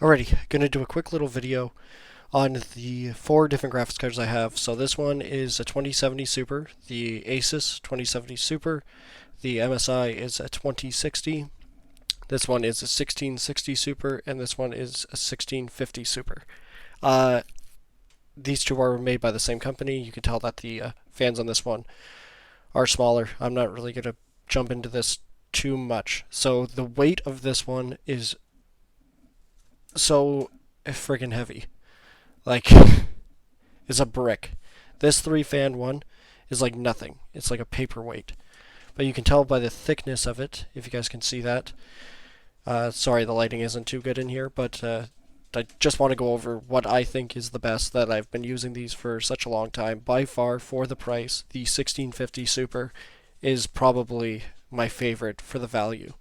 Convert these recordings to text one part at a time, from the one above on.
Alrighty, gonna do a quick little video on the four different graphics cards I have. So this one is a 2070 Super, the Asus 2070 Super, the MSI is a 2060, this one is a 1660 Super, and this one is a 1650 Super. Uh, these two are made by the same company. You can tell that the fans on this one are smaller. I'm not really gonna jump into this too much. So the weight of this one is so friggin' heavy. Like, it's a brick. This three fan one is like nothing. It's like a paperweight. But you can tell by the thickness of it, if you guys can see that. Sorry, the lighting isn't too good in here, but I just want to go over what I think is the best, that I've been using these for such a long time. By far, for the price, the 1650 Super is probably my favorite for the value.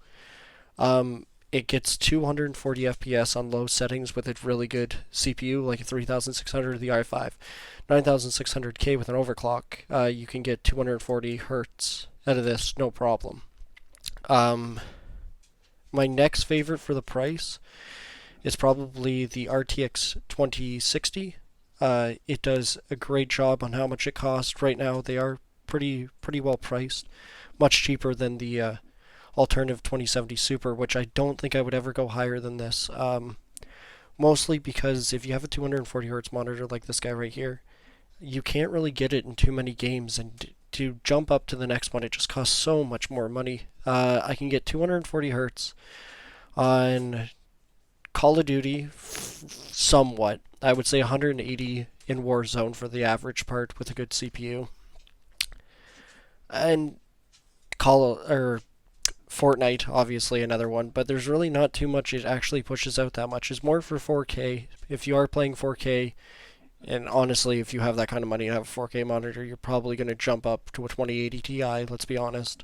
It gets 240 FPS on low settings with a really good CPU, like a 3600 the i5. 9600K with an overclock, you can get 240 hertz out of this, no problem. My next favorite for the price is probably the RTX 2060. It does a great job on how much it costs. Right now, they are pretty well priced, much cheaper than the alternative 2070 Super, which I don't think I would ever go higher than this. Mostly because if you have a 240 hertz monitor like this guy right here, you can't really get it in too many games, and to jump up to the next one, it just costs so much more money. I can get 240 hertz on Call of Duty, somewhat. I would say 180 in Warzone for the average part with a good CPU. And Fortnite, obviously another one, but there's really not too much it actually pushes out that much. It's more for 4K. If you are playing 4K, and honestly, if you have that kind of money and have a 4K monitor, you're probably going to jump up to a 2080 Ti, let's be honest.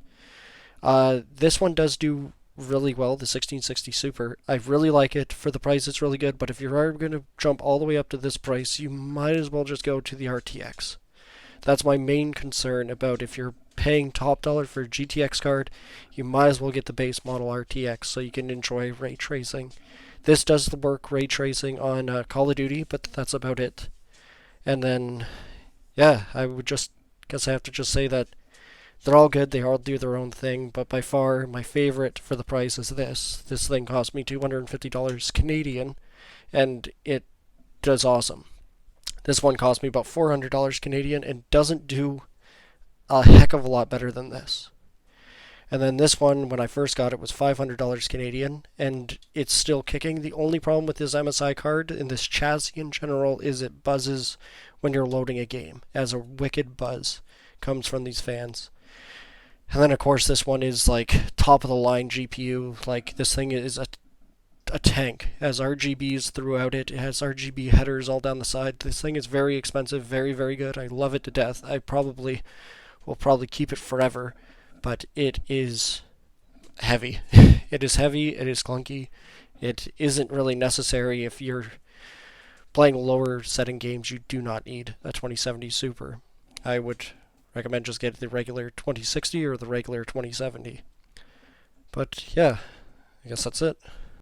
This one does do really well, the 1660 Super. I really like it. For the price, it's really good, but if you are going to jump all the way up to this price, you might as well just go to the RTX. That's my main concern about if you're paying top dollar for a GTX card, you might as well get the base model RTX so you can enjoy ray tracing. This does work ray tracing on Call of Duty, but that's about it. And then, yeah, I would just guess I have to just say that they're all good, they all do their own thing, but by far my favorite for the price is this. This thing cost me $250 Canadian, and it does awesome. This one cost me about $400 Canadian and doesn't do a heck of a lot better than this. And then this one, when I first got it, was $500 Canadian, and it's still kicking. The only problem with this MSI card and this chassis in general is it buzzes when you're loading a game, as a wicked buzz comes from these fans. And then, of course, this one is like top of the line GPU. Like, this thing is a tank. It has RGBs throughout it. It has RGB headers all down the side. This thing is very expensive, very good. I love it to death. I will probably keep it forever, but it is heavy. It is heavy, it is clunky. It isn't really necessary if you're playing lower setting games. You do not need a 2070 Super. I would recommend just getting the regular 2060 or the regular 2070. But yeah, I guess that's it.